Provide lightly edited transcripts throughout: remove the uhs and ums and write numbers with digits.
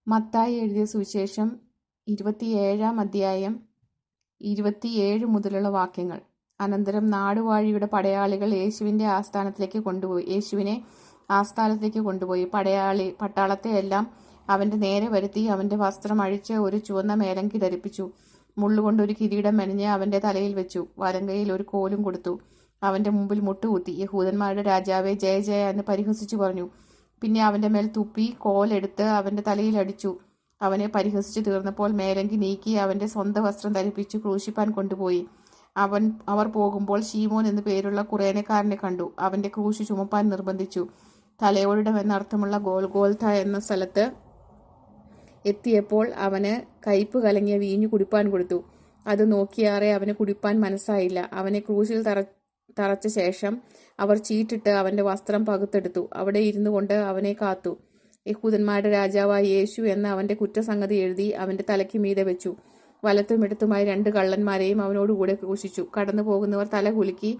മത്തായി എഴുതിയ സുവിശേഷം 27-ാം അധ്യായം 27 മുതലുള്ള വാക്യങ്ങൾ. അനന്തരം നാടുവാഴിയുടെ പടയാളികൾ യേശുവിനെ ആസ്ഥാനത്തേക്ക് കൊണ്ടുപോയി. പട്ടാളത്തെ എല്ലാം അവന്റെ നേരെ വരുത്തി അവന്റെ വസ്ത്രം അഴിച്ച് ഒരു ചുവന്ന മേലങ്കി ധരിപ്പിച്ചു. മുള്ളുകൊണ്ട് ഒരു കിരീടം മെനഞ്ഞ് അവന്റെ തലയിൽ വെച്ചു. വലങ്കയിൽ ഒരു കോലും കൊടുത്തു. അവന്റെ മുമ്പിൽ മുട്ടുകുത്തി, യഹൂദന്മാരുടെ രാജാവേ, ജയ ജയ എന്ന് പരിഹസിച്ചു പറഞ്ഞു. പിന്നെ അവന്റെ മേൽ തുപ്പി കോലെടുത്ത് അവന്റെ തലയിൽ അടിച്ചു. അവനെ പരിഹസിച്ചു തീർന്നപ്പോൾ മേലങ്കി നീക്കി അവന്റെ സ്വന്തം വസ്ത്രം ധരിപ്പിച്ചു ക്രൂശിപ്പാൻ കൊണ്ടുപോയി. അവർ പോകുമ്പോൾ ശീമോൻ എന്നു പേരുള്ള കുറേനക്കാരനെ കണ്ടു. അവന്റെ ക്രൂശ് ചുമപ്പാൻ നിർബന്ധിച്ചു. തലയോടിടം എന്നർത്ഥമുള്ള ഗോൽഗോൽഥ എന്ന സ്ഥലത്ത് എത്തിയപ്പോൾ അവന് കയ്പ് കലങ്ങിയ വീഞ്ഞു കുടിപ്പാൻ കൊടുത്തു. അത് നോക്കിയാറെ അവന് കുടിപ്പാൻ മനസ്സായില്ല. അവനെ ക്രൂശിൽ തറച്ച ശേഷം അവർ ചീട്ടിട്ട് അവന്റെ വസ്ത്രം പകുത്തെടുത്തു. അവിടെ ഇരുന്നു കൊണ്ട് അവനെ കാത്തു. യഹൂദന്മാരുടെ രാജാവായ യേശു എന്ന അവന്റെ കുറ്റസംഗതി എഴുതി അവന്റെ തലയ്ക്ക് മീതെ വെച്ചു. വലത്തും ഇടത്തുമായി 2 കള്ളന്മാരെയും അവനോടുകൂടെ ക്രൂശിച്ചു. കടന്നു പോകുന്നവർ തല കുലുക്കി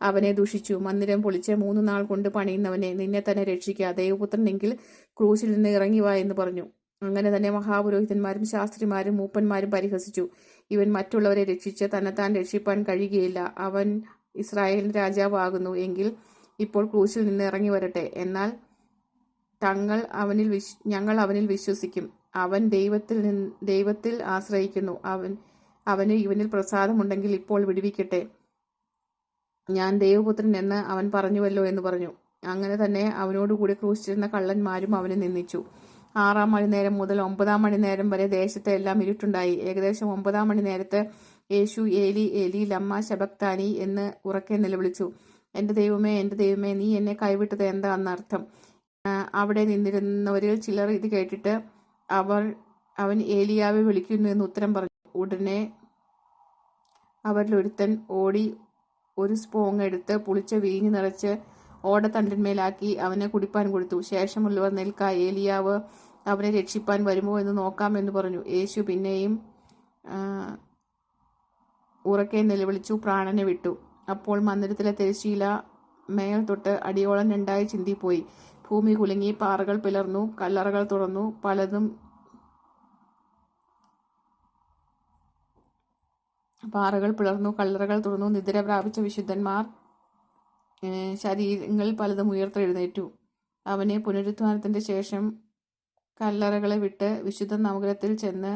അവനെ ദുഷിച്ചു. മന്ദിരം പൊളിച്ച് 3 നാൾ കൊണ്ട് പണിയുന്നവനെ, നിന്നെ തന്നെ രക്ഷിക്കുക, ദൈവപുത്രനെങ്കിൽ ക്രൂശിൽ നിന്ന് ഇറങ്ങി വാ എന്ന് പറഞ്ഞു. അങ്ങനെ തന്നെ മഹാപുരോഹിതന്മാരും ശാസ്ത്രിമാരും മൂപ്പന്മാരും പരിഹസിച്ചു. ഇവൻ മറ്റുള്ളവരെ രക്ഷിച്ച് തന്നെത്താൻ രക്ഷിപ്പാൻ കഴിയുകയില്ല. അവൻ ഇസ്രായേലിന്റെ രാജാവാകുന്നു എങ്കിൽ ഇപ്പോൾ ക്രൂശിൽ നിന്ന് ഇറങ്ങി വരട്ടെ. എന്നാൽ ഞങ്ങൾ അവനിൽ വിശ്വസിക്കും. അവൻ ദൈവത്തിൽ ആശ്രയിക്കുന്നു. അവന് ഇവനിൽ പ്രസാദമുണ്ടെങ്കിൽ ഇപ്പോൾ വിടുവിക്കട്ടെ. ഞാൻ ദൈവപുത്രൻ എന്ന് അവൻ പറഞ്ഞുവല്ലോ എന്ന് പറഞ്ഞു. അങ്ങനെ തന്നെ അവനോടുകൂടി ക്രൂശിച്ചിരുന്ന കള്ളന്മാരും അവനെ നിന്ദിച്ചു. 6-ാം മണിനേരം മുതൽ 9-ാം മണിനേരം വരെ ദേശത്ത് എല്ലാം ഇരുട്ടുണ്ടായി. ഏകദേശം 9-ാം മണിനേരത്ത് യേശു ഏലി ഏലി ലമ്മ ശബക്താനി എന്ന് ഉറക്കെ നിലവിളിച്ചു. എൻ്റെ ദൈവമേ, എൻ്റെ ദൈവമേ, നീ എന്നെ കൈവിട്ടത് എന്താ എന്നർത്ഥം. അവിടെ നിന്നിരുന്നവരിൽ ചിലർ ഇത് കേട്ടിട്ട് അവൻ ഏലിയാവെ വിളിക്കുന്നു എന്ന് ഉത്തരം പറഞ്ഞു. ഉടനെ അവരിൽ ഒരുത്തൻ ഓടി ഒരു സ്പോങ് എടുത്ത് പുളിച്ച വീഞ്ഞ് നിറച്ച് ഓടത്തണ്ടിന്മേലാക്കി അവനെ കുടിപ്പാൻ കൊടുത്തു. ശേഷമുള്ളവർ, നിൽക്ക, ഏലിയാവ് അവനെ രക്ഷിപ്പാൻ വരുമോ എന്ന് നോക്കാം എന്ന് പറഞ്ഞു. യേശു പിന്നെയും ഉറക്കെ നിലവിളിച്ചു പ്രാണനെ വിട്ടു. അപ്പോൾ മന്ദിരത്തിലെ തിരശ്ശീല മേൽ തൊട്ട് അടിയോളം 2ആയി ചിന്തിപ്പോയി. ഭൂമി കുലുങ്ങി, പാറകൾ പിളർന്നു, കല്ലറകൾ തുറന്നു. നിദ്ര പ്രാപിച്ച വിശുദ്ധന്മാർ ശരീരങ്ങളിൽ പലതും ഉയർത്തെഴുന്നേറ്റു. അവനെ പുനരുത്ഥാനത്തിന്റെ ശേഷം കല്ലറകളെ വിട്ട് വിശുദ്ധ നഗരത്തിൽ ചെന്ന്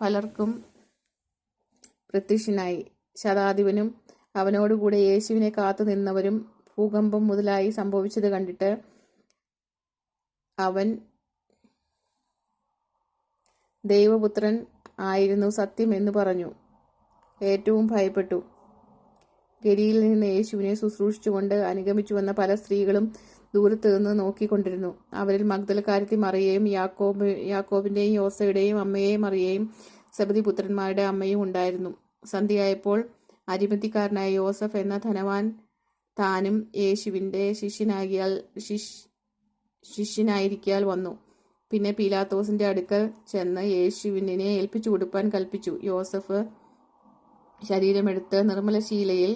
പലർക്കും പ്രത്യക്ഷനായി. ശതാധിപനും അവനോടുകൂടെ യേശുവിനെ കാത്തു നിന്നവരും ഭൂകമ്പം മുതലായി സംഭവിച്ചത് കണ്ടിട്ട് അവൻ ദൈവപുത്രൻ ആയിരുന്നു സത്യം എന്ന് പറഞ്ഞു. ഏറ്റവും ഭയപ്പെട്ടു. ഗലീലയിൽ നിന്ന് യേശുവിനെ ശുശ്രൂഷിച്ചുകൊണ്ട് അനുഗമിച്ചു വന്ന പല സ്ത്രീകളും ദൂരത്ത് നിന്ന് നോക്കിക്കൊണ്ടിരുന്നു. അവരിൽ മഗ്ദലക്കാരത്തി മറിയയും യാക്കോബിന്റെയും യോസയുടെയും അമ്മയെ മറിയയും സെബദി പുത്രന്മാരുടെ അമ്മയും ഉണ്ടായിരുന്നു. സന്ധ്യയായപ്പോൾ അരിമത്തിക്കാരനായ യോസഫ് എന്ന ധനവാൻ താനും യേശുവിന്റെ ശിഷ്യനായിരിക്കാൽ വന്നു. പിന്നെ പീലാത്തോസിന്റെ അടുക്കൽ ചെന്ന് യേശുവിനെ ഏൽപ്പിച്ചു കൊടുപ്പാൻ കൽപ്പിച്ചു. യോസഫ് ശരീരമെടുത്ത് നിർമ്മല ശീലയിൽ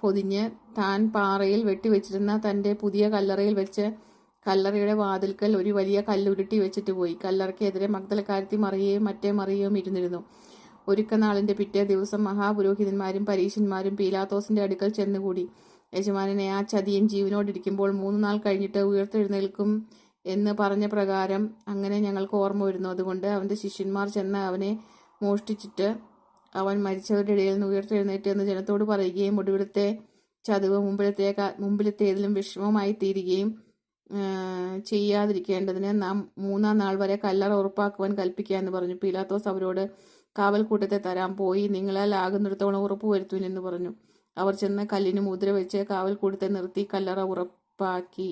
പൊതിഞ്ഞ് താൻ പാറയിൽ വെട്ടിവെച്ചിരുന്ന തൻ്റെ പുതിയ കല്ലറയിൽ വെച്ച് കല്ലറയുടെ വാതിൽക്കൽ ഒരു വലിയ കല്ലുരുട്ടി വെച്ചിട്ട് പോയി. കല്ലറയ്ക്കെതിരെ മഗ്ദലക്കാരത്തി മറിയയും മറ്റേ മറിയയും ഇരുന്നിരുന്നു. ഒരുക്കനാളിന്റെ പിറ്റേ ദിവസം മഹാപുരോഹിതന്മാരും പരീശന്മാരും പീലാത്തോസിന്റെ അടുക്കൽ ചെന്നുകൂടി. യജമാനനെ, ആ ചതിയൻ ജീവനോടിരിക്കുമ്പോൾ 3 നാൾ കഴിഞ്ഞിട്ട് ഉയർത്തെഴുന്നേൽക്കും എന്ന് പറഞ്ഞ പ്രകാരം അങ്ങനെ ഞങ്ങൾക്ക് ഓർമ്മ വരുന്നു. അതുകൊണ്ട് അവന്റെ ശിഷ്യന്മാർ ചെന്ന് അവനെ മോഷ്ടിച്ചിട്ട് അവൻ മരിച്ചവരുടെ ഇടയിൽ നിന്ന് ഉയർത്തെഴുന്നേറ്റ് എന്ന് ജനത്തോട് പറയുകയും ഒടുവിലത്തെ ചതിവ് മുമ്പിലത്തേതിലും വിഷമമായി തീരുകയും ചെയ്യാതിരിക്കേണ്ടതിന് നാം 3-ാം നാൾ വരെ കല്ലറ ഉറപ്പാക്കുവാൻ കൽപ്പിക്കുക എന്ന് പറഞ്ഞു. പീലാത്തോസ് അവരോട്, കാവൽക്കൂട്ടത്തെ തരാം, പോയി നിങ്ങളാൽ ആകുന്നിടത്തോളം ഉറപ്പ് വരുത്തുവിൻ എന്ന് പറഞ്ഞു. അവർ ചെന്ന് കല്ലിന് മുദ്ര വെച്ച് കാവൽക്കൂട്ടത്തെ നിർത്തി കല്ലറ ഉറപ്പാക്കി.